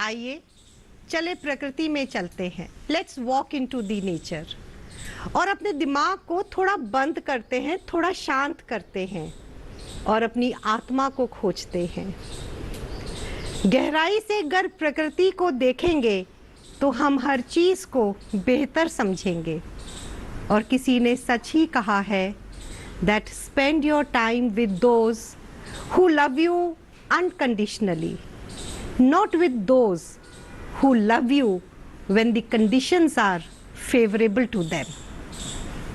आइए चले प्रकृति में चलते हैं, let's walk into the nature, और अपने दिमाग को थोड़ा बंद करते हैं, थोड़ा शांत करते हैं और अपनी आत्मा को खोजते हैं। गहराई से अगर प्रकृति को देखेंगे तो हम हर चीज़ को बेहतर समझेंगे। और किसी ने सच ही कहा है that spend your time with those who love you unconditionally, not with those who love you when the conditions are favorable to them।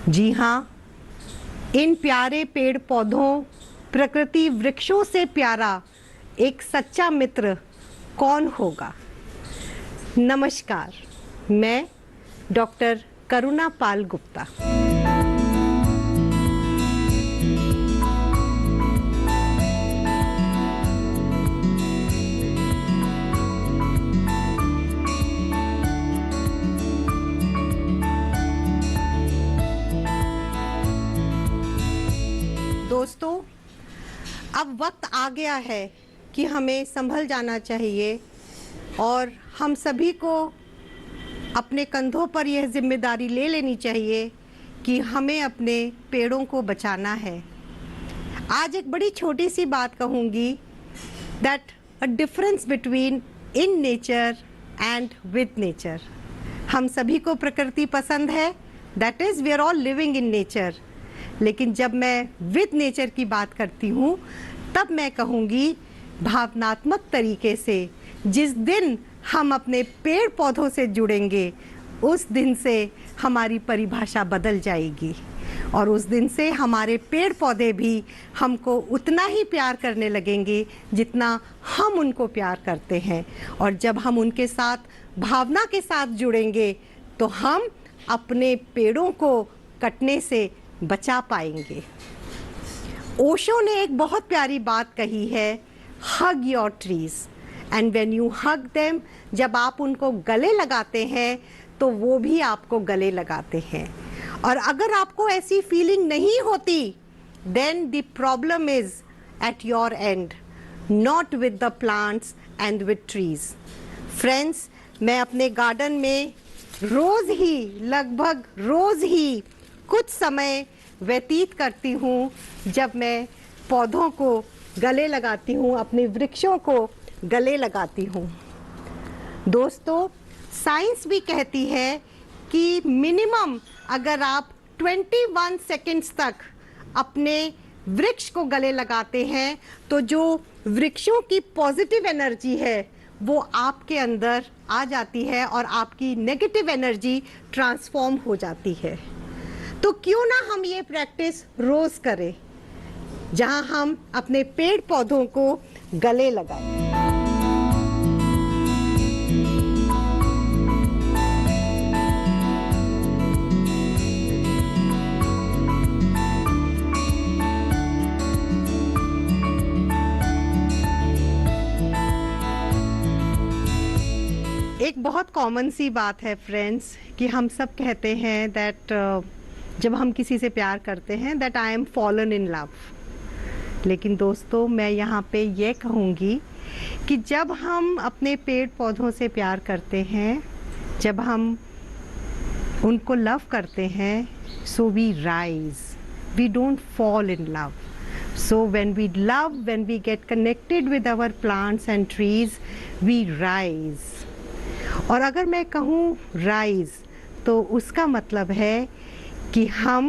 जी हाँ, इन प्यारे पेड़ पौधों, प्रकृति वृक्षों से प्यारा एक सच्चा मित्र कौन होगा। नमस्कार, मैं डॉक्टर करुणा पाल गुप्ता। दोस्तों, अब वक्त आ गया है कि हमें संभल जाना चाहिए और हम सभी को अपने कंधों पर यह जिम्मेदारी ले लेनी चाहिए कि हमें अपने पेड़ों को बचाना है। आज एक बड़ी छोटी सी बात कहूँगी, that a difference between in nature and with nature. हम सभी को प्रकृति पसंद है, that is we are all living in nature. लेकिन जब मैं विद नेचर की बात करती हूँ तब मैं कहूँगी भावनात्मक तरीके से। जिस दिन हम अपने पेड़ पौधों से जुड़ेंगे उस दिन से हमारी परिभाषा बदल जाएगी और उस दिन से हमारे पेड़ पौधे भी हमको उतना ही प्यार करने लगेंगे जितना हम उनको प्यार करते हैं। और जब हम उनके साथ भावना के साथ जुड़ेंगे तो हम अपने पेड़ों को कटने से बचा पाएंगे। ओशो ने एक बहुत प्यारी बात कही है, hug your trees and when you hug them, जब आप उनको गले लगाते हैं तो वो भी आपको गले लगाते हैं। और अगर आपको ऐसी फीलिंग नहीं होती then the problem is at your end, not with the plants and with trees. Friends, मैं अपने गार्डन में लगभग रोज़ ही कुछ समय व्यतीत करती हूँ जब मैं पौधों को गले लगाती हूँ, अपने वृक्षों को गले लगाती हूँ। दोस्तों, साइंस भी कहती है कि मिनिमम अगर आप 21 सेकेंड्स तक अपने वृक्ष को गले लगाते हैं तो जो वृक्षों की पॉजिटिव एनर्जी है वो आपके अंदर आ जाती है और आपकी नेगेटिव एनर्जी ट्रांसफॉर्म हो जाती है। तो क्यों ना हम ये प्रैक्टिस रोज़ करें, जहां हम अपने पेड़ पौधों को गले लगाएं। एक बहुत कॉमन सी बात है फ्रेंड्स कि हम सब कहते हैं दैट जब हम किसी से प्यार करते हैं that I am fallen in love. लेकिन दोस्तों, मैं यहाँ पे ये कहूँगी कि जब हम अपने पेड़ पौधों से प्यार करते हैं, जब हम उनको लव करते हैं, so we rise, we don't fall in love. So when we love, when we get connected with our plants and trees, we rise. और अगर मैं कहूँ राइज तो उसका मतलब है कि हम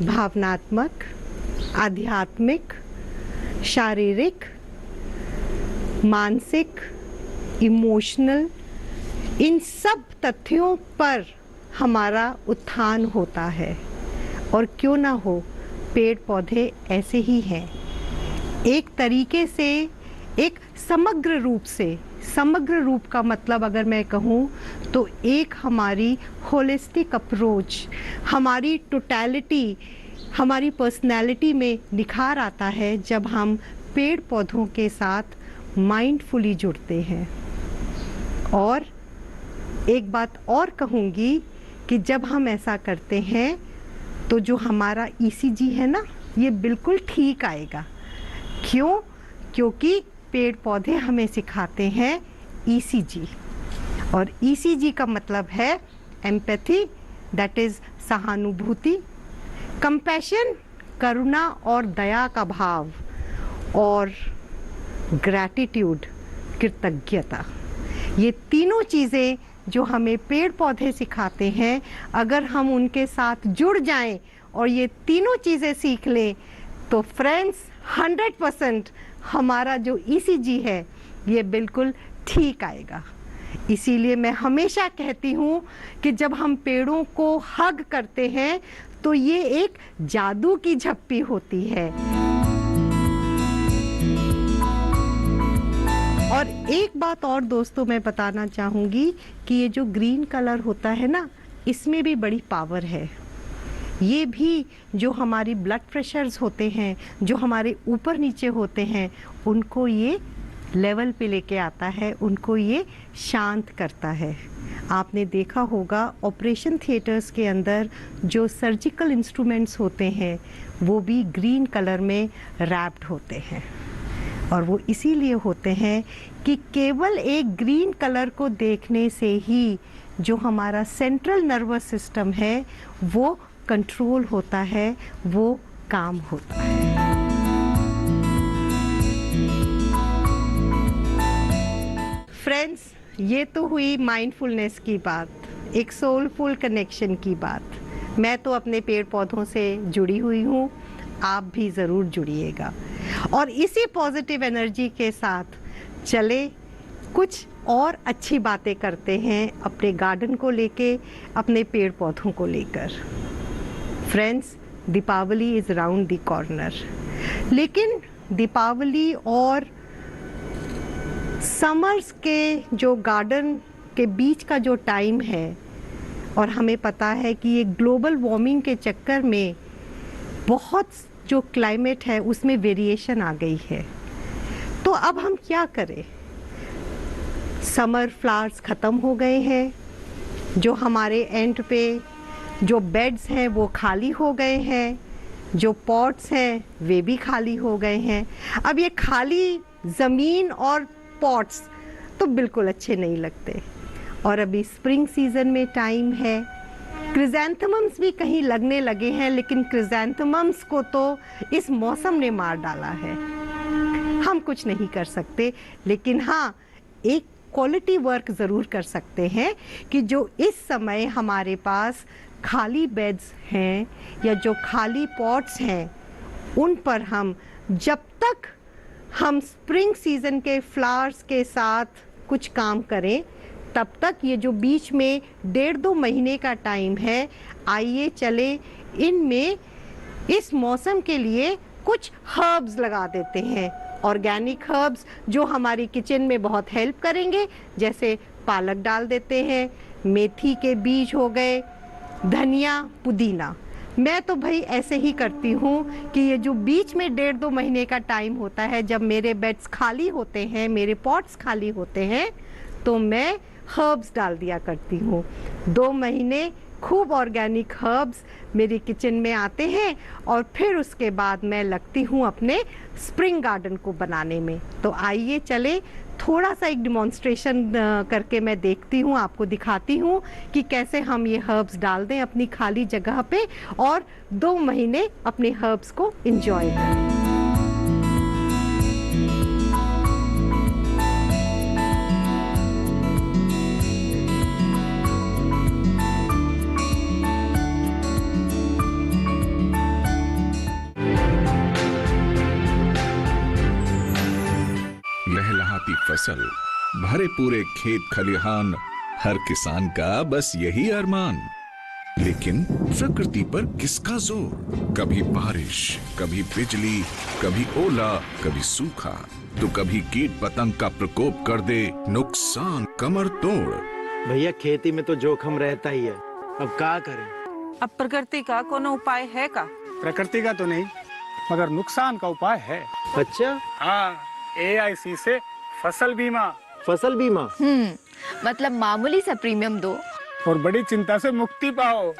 भावनात्मक, आध्यात्मिक, शारीरिक, मानसिक, इमोशनल, इन सब तथ्यों पर हमारा उत्थान होता है। और क्यों ना हो, पेड़ पौधे ऐसे ही हैं। एक तरीके से, एक समग्र रूप से, समग्र रूप का मतलब अगर मैं कहूँ तो एक हमारी होलिस्टिक अप्रोच, हमारी टोटलिटी, हमारी पर्सनैलिटी में निखार आता है जब हम पेड़ पौधों के साथ माइंडफुली जुड़ते हैं। और एक बात और कहूँगी कि जब हम ऐसा करते हैं तो जो हमारा ECG है ना, ये बिल्कुल ठीक आएगा। क्यों? क्योंकि पेड़ पौधे हमें सिखाते हैं ECG, और ECG का मतलब है एम्पैथी, दैट इज सहानुभूति, कंपैशन करुणा और दया का भाव, और ग्रैटिट्यूड कृतज्ञता। ये तीनों चीज़ें जो हमें पेड़ पौधे सिखाते हैं, अगर हम उनके साथ जुड़ जाएं और ये तीनों चीज़ें सीख लें तो फ्रेंड्स 100% हमारा जो ECG है ये बिल्कुल ठीक आएगा। इसीलिए मैं हमेशा कहती हूँ कि जब हम पेड़ों को हग करते हैं तो ये एक जादू की झप्पी होती है। और एक बात और दोस्तों मैं बताना चाहूँगी कि ये जो ग्रीन कलर होता है ना, इसमें भी बड़ी पावर है। ये भी जो हमारी ब्लड प्रेशर्स होते हैं, जो हमारे ऊपर नीचे होते हैं, उनको ये लेवल पे लेके आता है, उनको ये शांत करता है। आपने देखा होगा ऑपरेशन थिएटर्स के अंदर जो सर्जिकल इंस्ट्रूमेंट्स होते हैं वो भी ग्रीन कलर में रैप्ड होते हैं, और वो इसीलिए होते हैं कि केवल एक ग्रीन कलर को देखने से ही जो हमारा सेंट्रल नर्वस सिस्टम है वो कंट्रोल होता है, वो काम होता है। फ्रेंड्स, ये तो हुई माइंडफुलनेस की बात, एक सोलफुल कनेक्शन की बात। मैं तो अपने पेड़ पौधों से जुड़ी हुई हूँ, आप भी ज़रूर जुड़िएगा। और इसी पॉजिटिव एनर्जी के साथ चले कुछ और अच्छी बातें करते हैं अपने गार्डन को लेके, अपने पेड़ पौधों को लेकर। Friends, Deepavali is round the corner, लेकिन दीपावली और समर्स के जो गार्डन के बीच का जो टाइम है, और हमें पता है कि ये ग्लोबल वार्मिंग के चक्कर में बहुत जो क्लाइमेट है उसमें वेरिएशन आ गई है। तो अब हम क्या करें? समर फ्लावर्स ख़त्म हो गए हैं, जो हमारे एंड पे जो बेड्स हैं वो खाली हो गए हैं, जो पॉट्स हैं वे भी खाली हो गए हैं। अब ये खाली ज़मीन और पॉट्स तो बिल्कुल अच्छे नहीं लगते। और अभी स्प्रिंग सीजन में टाइम है, क्रिज़ैंथेमम्स भी कहीं लगने लगे हैं, लेकिन क्रिज़ैंथेमम्स को तो इस मौसम ने मार डाला है। हम कुछ नहीं कर सकते, लेकिन हाँ, एक क्वालिटी वर्क ज़रूर कर सकते हैं कि जो इस समय हमारे पास खाली बेड्स हैं या जो खाली पॉट्स हैं, उन पर हम जब तक हम स्प्रिंग सीजन के फ्लावर्स के साथ कुछ काम करें, तब तक ये जो बीच में 1.5-2 महीने का टाइम है, आइए चले इनमें इस मौसम के लिए कुछ हर्ब्स लगा देते हैं, ऑर्गेनिक हर्ब्स जो हमारी किचन में बहुत हेल्प करेंगे। जैसे पालक डाल देते हैं, मेथी के बीज हो गए, धनिया, पुदीना। मैं तो भाई ऐसे ही करती हूँ कि ये जो बीच में 1.5-2 महीने का टाइम होता है, जब मेरे बेड्स खाली होते हैं, मेरे पॉट्स खाली होते हैं, तो मैं हर्ब्स डाल दिया करती हूँ। 2 महीने खूब ऑर्गेनिक हर्ब्स मेरी किचन में आते हैं, और फिर उसके बाद मैं लगती हूँ अपने स्प्रिंग गार्डन को बनाने में। तो आइए चले थोड़ा सा एक डिमॉन्स्ट्रेशन करके मैं देखती हूँ, आपको दिखाती हूँ कि कैसे हम ये हर्ब्स डाल दें अपनी खाली जगह पे, और 2 महीने अपने हर्ब्स को एंजॉय करें। लहलहाती फसल, भरे पूरे खेत खलिहान, हर किसान का बस यही अरमान। लेकिन प्रकृति पर किसका जोर? कभी बारिश, कभी बिजली, कभी ओला, कभी सूखा, तो कभी कीट पतंग का प्रकोप कर दे नुकसान कमर तोड़। भैया, खेती में तो जोखम रहता ही है, अब क्या करें? अब प्रकृति का कोनो उपाय है का? प्रकृति का तो नहीं, मगर नुकसान का उपाय है। अच्छा? हाँ, AIC से फसल बीमा। फसल बीमा? मतलब मामूली सा प्रीमियम दो और बड़ी चिंता से मुक्ति पाओ।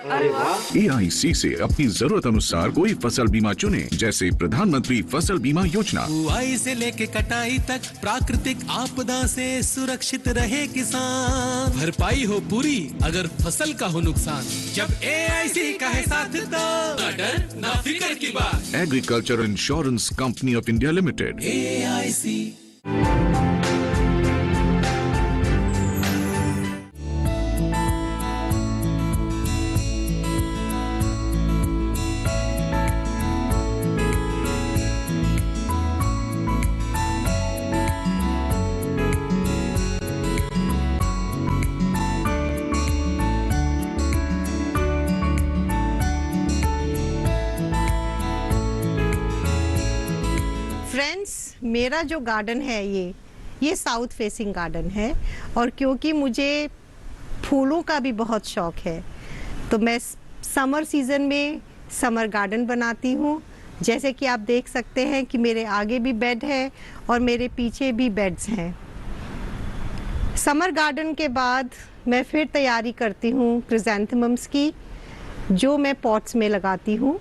AIC से अपनी जरूरत अनुसार कोई फसल बीमा चुने, जैसे प्रधानमंत्री फसल बीमा योजना। बुआई से लेके कटाई तक प्राकृतिक आपदा से सुरक्षित रहे किसान, भरपाई हो पूरी अगर फसल का हो नुकसान। जब AIC का है साथ तो ना डर ना फिक्र की बात। Agriculture insurance company of India limited. AIC। Friends, मेरा जो गार्डन है ये साउथ फेसिंग गार्डन है, और क्योंकि मुझे फूलों का भी बहुत शौक है तो मैं समर सीज़न में समर गार्डन बनाती हूँ। जैसे कि आप देख सकते हैं कि मेरे आगे भी बेड है और मेरे पीछे भी बेड्स हैं। समर गार्डन के बाद मैं फिर तैयारी करती हूँ क्रिसैंथेमम्स की, जो मैं पॉट्स में लगाती हूँ,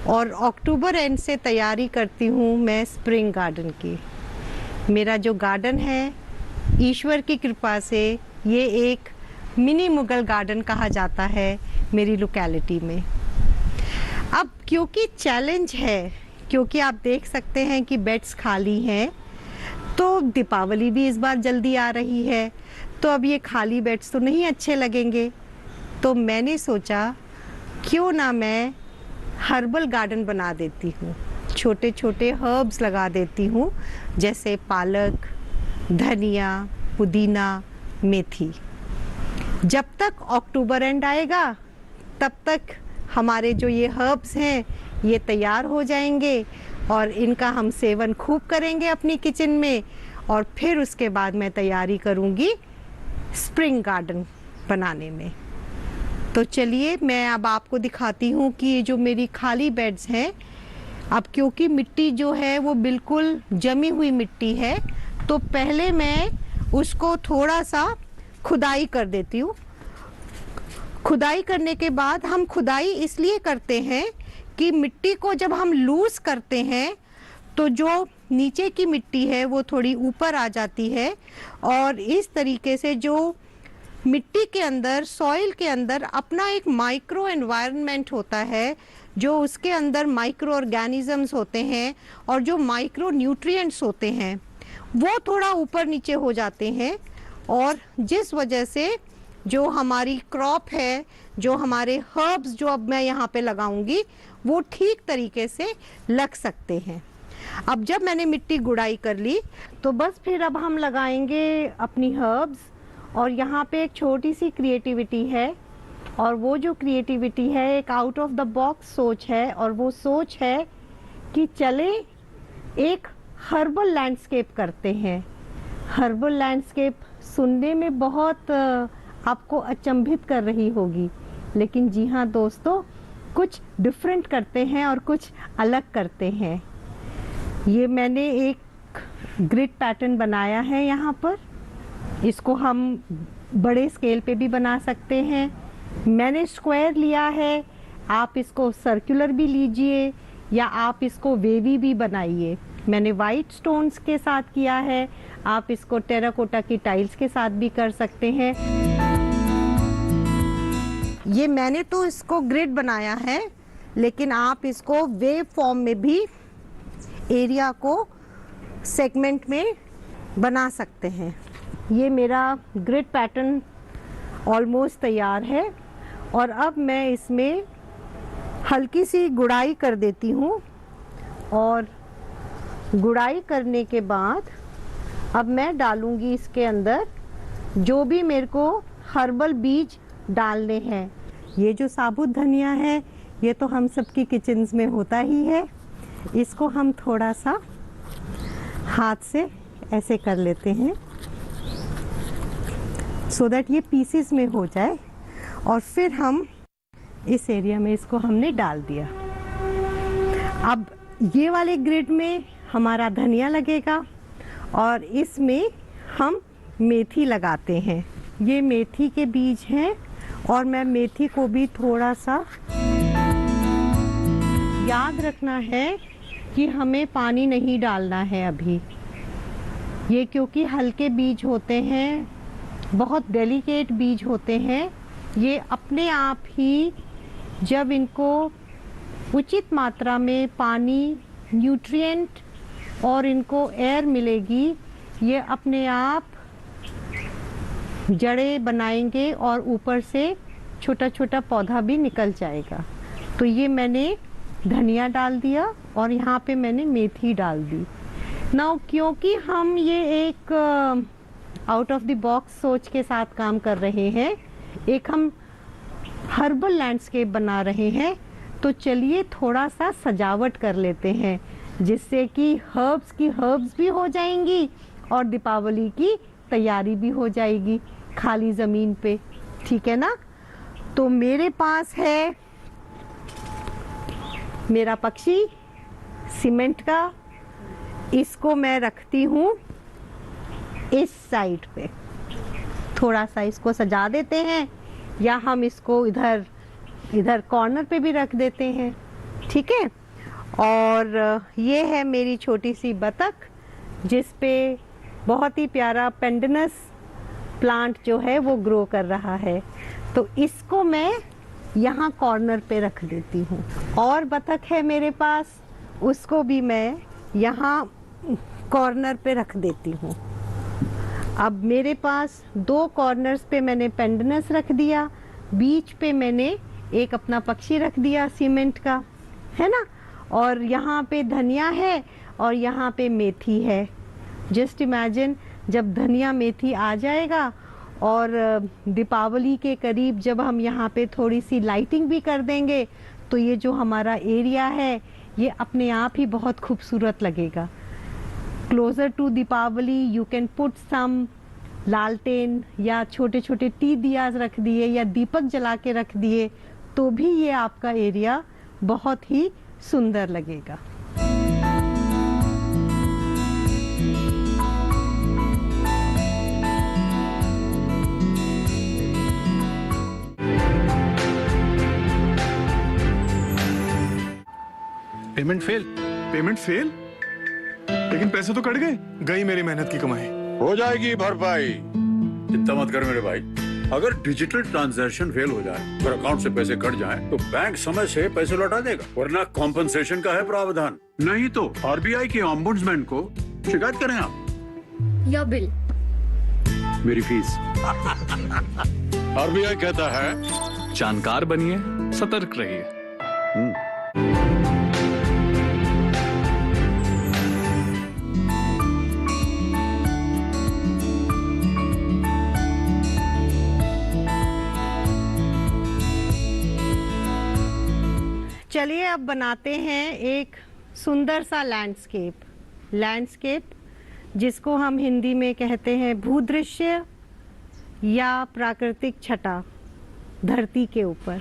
और अक्टूबर एंड से तैयारी करती हूँ मैं स्प्रिंग गार्डन की। मेरा जो गार्डन है, ईश्वर की कृपा से ये एक मिनी मुगल गार्डन कहा जाता है मेरी लोकेलिटी में। अब क्योंकि चैलेंज है, क्योंकि आप देख सकते हैं कि बेड्स खाली हैं, तो दीपावली भी इस बार जल्दी आ रही है, तो अब ये खाली बेड्स तो नहीं अच्छे लगेंगे। तो मैंने सोचा क्यों ना मैं हर्बल गार्डन बना देती हूँ, छोटे छोटे हर्ब्स लगा देती हूँ, जैसे पालक, धनिया, पुदीना, मेथी। जब तक अक्टूबर एंड आएगा तब तक हमारे जो ये हर्ब्स हैं ये तैयार हो जाएंगे और इनका हम सेवन खूब करेंगे अपनी किचन में, और फिर उसके बाद मैं तैयारी करूँगी स्प्रिंग गार्डन बनाने में। तो चलिए मैं अब आपको दिखाती हूँ कि ये जो मेरी खाली बेड्स हैं, अब क्योंकि मिट्टी जो है वो बिल्कुल जमी हुई मिट्टी है, तो पहले मैं उसको थोड़ा सा खुदाई कर देती हूँ। खुदाई करने के बाद, हम खुदाई इसलिए करते हैं कि मिट्टी को जब हम लूज करते हैं तो जो नीचे की मिट्टी है वो थोड़ी ऊपर आ जाती है, और इस तरीके से जो मिट्टी के अंदर, सॉइल के अंदर अपना एक माइक्रो एनवायरनमेंट होता है, जो उसके अंदर माइक्रो ऑर्गेनिजम्स होते हैं और जो माइक्रो न्यूट्रिएंट्स होते हैं वो थोड़ा ऊपर नीचे हो जाते हैं, और जिस वजह से जो हमारी क्रॉप है, जो हमारे हर्ब्स जो अब मैं यहाँ पे लगाऊंगी, वो ठीक तरीके से लग सकते हैं। अब जब मैंने मिट्टी गुड़ाई कर ली तो बस फिर अब हम लगाएंगे अपनी हर्ब्स, और यहाँ पे एक छोटी सी क्रिएटिविटी है, और वो जो क्रिएटिविटी है एक आउट ऑफ द बॉक्स सोच है, और वो सोच है कि चले एक हर्बल लैंडस्केप करते हैं। हर्बल लैंडस्केप सुनने में बहुत आपको अचंभित कर रही होगी, लेकिन जी हाँ दोस्तों, कुछ डिफरेंट करते हैं और कुछ अलग करते हैं। ये मैंने एक ग्रिड पैटर्न बनाया है यहाँ पर, इसको हम बड़े स्केल पे भी बना सकते हैं। मैंने स्क्वायर लिया है, आप इसको सर्कुलर भी लीजिए या आप इसको वेवी भी बनाइए। मैंने वाइट स्टोन्स के साथ किया है, आप इसको टेराकोटा की टाइल्स के साथ भी कर सकते हैं। ये मैंने तो इसको ग्रिड बनाया है, लेकिन आप इसको वेव फॉर्म में भी एरिया को सेगमेंट में बना सकते हैं। ये मेरा ग्रिड पैटर्न ऑलमोस्ट तैयार है, और अब मैं इसमें हल्की सी गुड़ाई कर देती हूँ, और गुड़ाई करने के बाद अब मैं डालूँगी इसके अंदर जो भी मेरे को हर्बल बीज डालने हैं। ये जो साबुत धनिया है ये तो हम सबकी किचन्स में होता ही है, इसको हम थोड़ा सा हाथ से ऐसे कर लेते हैं सो दैट ये पीसेस में हो जाए, और फिर हम इस एरिया में इसको हमने डाल दिया। अब ये वाले ग्रिड में हमारा धनिया लगेगा और इसमें हम मेथी लगाते हैं। ये मेथी के बीज हैं और मैं मेथी को भी थोड़ा सा, याद रखना है कि हमें पानी नहीं डालना है अभी, ये क्योंकि हल्के बीज होते हैं, बहुत डेलिकेट बीज होते हैं, ये अपने आप ही जब इनको उचित मात्रा में पानी, न्यूट्रिएंट और इनको एयर मिलेगी, ये अपने आप जड़ें बनाएंगे और ऊपर से छोटा छोटा पौधा भी निकल जाएगा। तो ये मैंने धनिया डाल दिया और यहाँ पे मैंने मेथी डाल दी। नाउ क्योंकि हम ये एक आउट ऑफ द बॉक्स सोच के साथ काम कर रहे हैं, एक हम हर्बल लैंडस्केप बना रहे हैं, तो चलिए थोड़ा सा सजावट कर लेते हैं, जिससे कि हर्ब्स भी हो जाएंगी और दीपावली की तैयारी भी हो जाएगी खाली ज़मीन पे, ठीक है ना। तो मेरे पास है मेरा पक्षी सीमेंट का, इसको मैं रखती हूँ इस साइड पे, थोड़ा सा इसको सजा देते हैं, या हम इसको इधर कॉर्नर पे भी रख देते हैं, ठीक है। और ये है मेरी छोटी सी बतख, जिस पे बहुत ही प्यारा पेंडनस प्लांट जो है वो ग्रो कर रहा है, तो इसको मैं यहाँ कॉर्नर पे रख देती हूँ। और बतख है मेरे पास, उसको भी मैं यहाँ कॉर्नर पे रख देती हूँ। अब मेरे पास 2 कॉर्नर्स पे मैंने पेंडनस रख दिया, बीच पे मैंने एक अपना पक्षी रख दिया सीमेंट का, है ना, और यहाँ पे धनिया है और यहाँ पे मेथी है। जस्ट इमेजिन जब धनिया मेथी आ जाएगा और दीपावली के करीब जब हम यहाँ पे थोड़ी सी लाइटिंग भी कर देंगे, तो ये जो हमारा एरिया है ये अपने आप ही बहुत खूबसूरत लगेगा। Closer to Deepavali you can put some लालटेन या छोटे छोटे टी दियाज रख दिए या दीपक जला के रख दिए, तो भी ये आपका एरिया बहुत ही सुंदर लगेगा। पेमेंट फेल, लेकिन पैसे तो कट गए, गई मेरी मेहनत की कमाई। हो जाएगी भरपाई, चिंता मत कर मेरे भाई। अगर डिजिटल ट्रांजैक्शन फेल हो जाए और अकाउंट से पैसे कट जाएं, तो बैंक समय से पैसे लौटा देगा, वरना कॉम्पनसेशन का है प्रावधान। नहीं तो आरबीआई के ओम्बुड्समैन को शिकायत करें आप या बिल, मेरी फीस। आरबीआई कहता है जानकार बनिए, सतर्क रहिए। चलिए अब बनाते हैं एक सुंदर सा लैंडस्केप जिसको हम हिंदी में कहते हैं भूदृश्य या प्राकृतिक छटा धरती के ऊपर।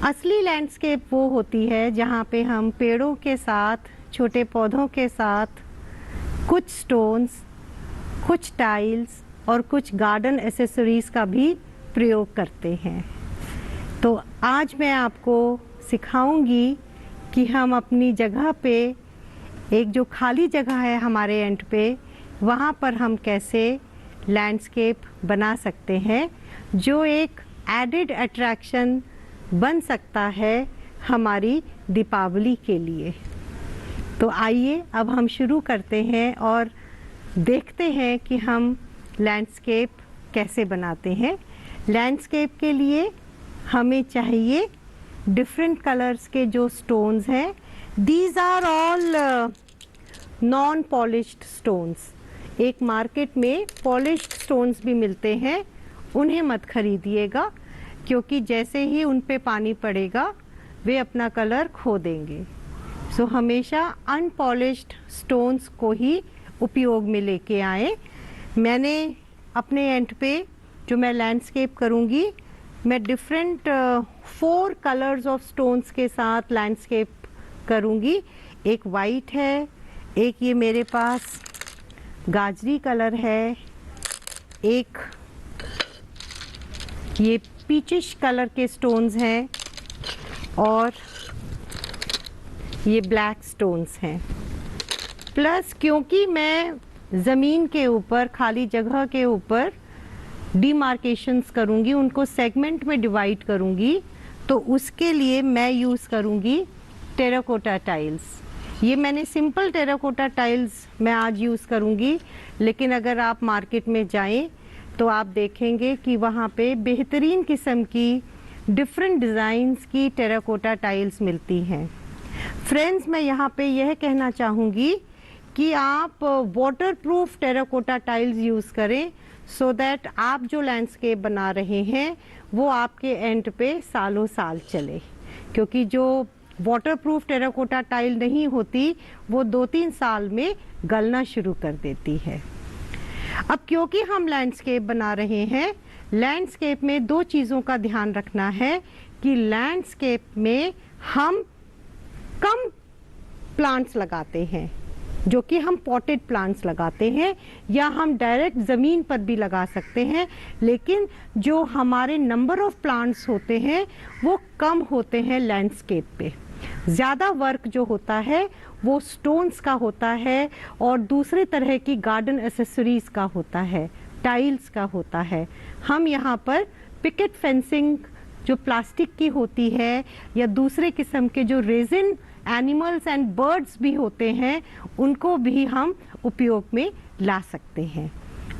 असली लैंडस्केप वो होती है जहाँ पे हम पेड़ों के साथ, छोटे पौधों के साथ, कुछ स्टोन्स, कुछ टाइल्स और कुछ गार्डन एसेसरीज का भी प्रयोग करते हैं। तो आज मैं आपको सिखाऊंगी कि हम अपनी जगह पे, एक जो खाली जगह है हमारे एंड पे, वहाँ पर हम कैसे लैंडस्केप बना सकते हैं जो एक एडेड अट्रैक्शन बन सकता है हमारी दीपावली के लिए। तो आइए अब हम शुरू करते हैं और देखते हैं कि हम लैंडस्केप कैसे बनाते हैं। लैंडस्केप के लिए हमें चाहिए डिफरेंट कलर्स के जो स्टोन्स हैं। These are all non polished stones. एक मार्केट में पॉलिश्ड स्टोन्स भी मिलते हैं, उन्हें मत खरीदिएगा, क्योंकि जैसे ही उन पे पानी पड़ेगा वे अपना कलर खो देंगे। सो हमेशा अनपॉलिश्ड स्टोन्स को ही उपयोग में लेके आए। मैंने अपने एंड पे जो मैं लैंडस्केप करूँगी, मैं डिफरेंट 4 कलर्स ऑफ स्टोन्स के साथ लैंडस्केप करूँगी। एक वाइट है, एक ये मेरे पास गाजरी कलर है, एक ये पीचिश कलर के स्टोन्स हैं और ये ब्लैक स्टोन्स हैं। प्लस क्योंकि मैं ज़मीन के ऊपर, खाली जगह के ऊपर डिमार्केशंस करूँगी, उनको सेगमेंट में डिवाइड करूँगी, तो उसके लिए मैं यूज़ करूँगी टेराकोटा टाइल्स। ये मैंने सिंपल टेराकोटा टाइल्स मैं आज यूज़ करूँगी, लेकिन अगर आप मार्केट में जाएं तो आप देखेंगे कि वहाँ पे बेहतरीन किस्म की डिफरेंट डिज़ाइंस की टेराकोटा टाइल्स मिलती हैं। फ्रेंड्स, मैं यहाँ पे यह कहना चाहूँगी कि आप वाटरप्रूफ टेराकोटा टाइल्स यूज़ करें, सो दैट आप जो लैंडस्केप बना रहे हैं वो आपके एंड पे सालों साल चले। क्योंकि जो वाटरप्रूफ टेराकोटा टाइल नहीं होती वो 2-3 साल में गलना शुरू कर देती है। अब क्योंकि हम लैंडस्केप बना रहे हैं, लैंडस्केप में 2 चीज़ों का ध्यान रखना है कि लैंडस्केप में हम कम प्लांट्स लगाते हैं, जो कि हम पॉटेड प्लांट्स लगाते हैं, या हम डायरेक्ट ज़मीन पर भी लगा सकते हैं, लेकिन जो हमारे नंबर ऑफ प्लांट्स होते हैं वो कम होते हैं लैंडस्केप पे। ज़्यादा वर्क जो होता है वो स्टोन्स का होता है और दूसरे तरह की गार्डन एसेसरीज का होता है, टाइल्स का होता है। हम यहाँ पर पिकेट फेंसिंग जो प्लास्टिक की होती है या दूसरे किस्म के जो रेजिन एनिमल्स एंड बर्ड्स भी होते हैं, उनको भी हम उपयोग में ला सकते हैं।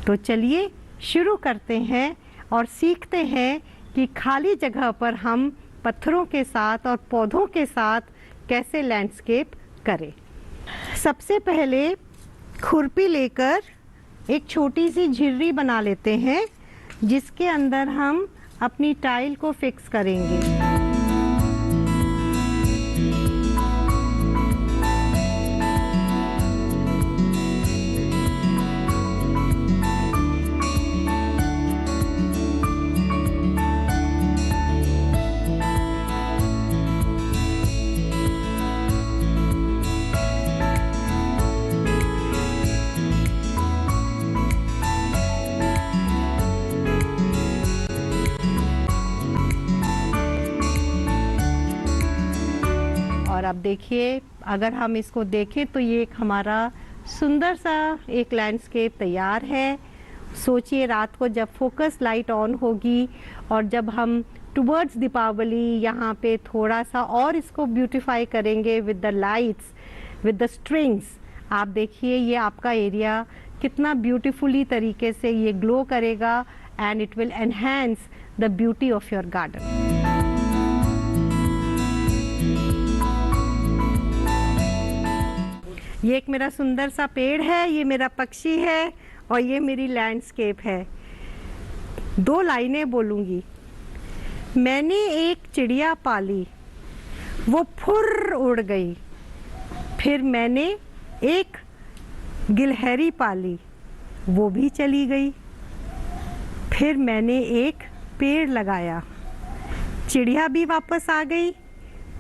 तो चलिए शुरू करते हैं और सीखते हैं कि खाली जगह पर हम पत्थरों के साथ और पौधों के साथ कैसे लैंडस्केप करें। सबसे पहले खुरपी लेकर एक छोटी सी झिर्री बना लेते हैं, जिसके अंदर हम अपनी टाइल को फिक्स करेंगे। और अब देखिए, अगर हम इसको देखें तो ये एक हमारा सुंदर सा एक लैंडस्केप तैयार है। सोचिए रात को जब फोकस लाइट ऑन होगी और जब हम टुवर्ड्स दीपावली यहाँ पे थोड़ा सा और इसको ब्यूटीफाई करेंगे with the lights, with the strings, आप देखिए ये आपका एरिया कितना ब्यूटीफुली तरीके से ये ग्लो करेगा and it will enhance the beauty of your garden. ये एक मेरा सुंदर सा पेड़ है, ये मेरा पक्षी है और ये मेरी लैंडस्केप है। 2 लाइनें बोलूँगी। मैंने एक चिड़िया पाली, वो फुर्र उड़ गई। फिर मैंने एक गिलहरी पाली, वो भी चली गई। फिर मैंने एक पेड़ लगाया, चिड़िया भी वापस आ गई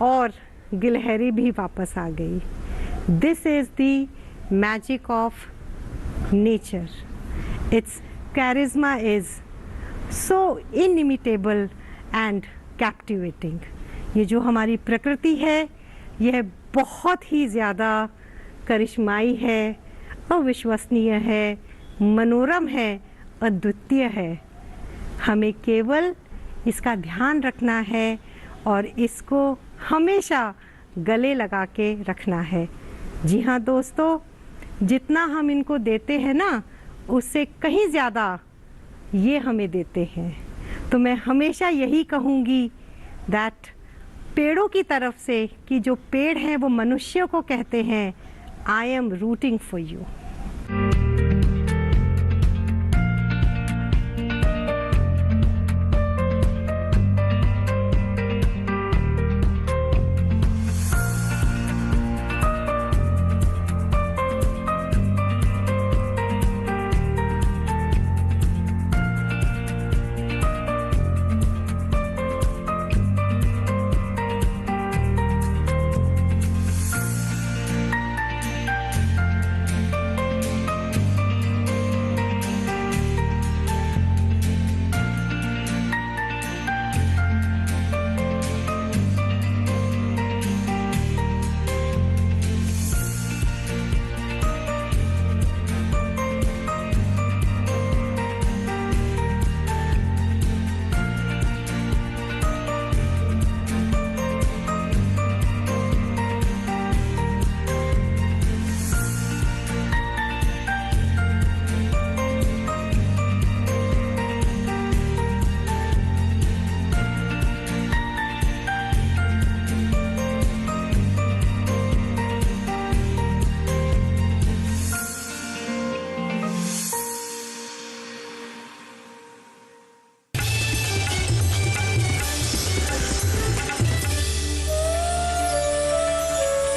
और गिलहरी भी वापस आ गई। This is the magic of nature. Its charisma is so inimitable and captivating. ये जो हमारी प्रकृति है यह बहुत ही ज़्यादा करिश्माई है, अविश्वसनीय है, मनोरम है, अद्वितीय है। हमें केवल इसका ध्यान रखना है और इसको हमेशा गले लगा के रखना है। जी हाँ दोस्तों, जितना हम इनको देते हैं ना, उससे कहीं ज़्यादा ये हमें देते हैं। तो मैं हमेशा यही कहूँगी दैट पेड़ों की तरफ से, कि जो पेड़ हैं वो मनुष्यों को कहते हैं, I am rooting for you.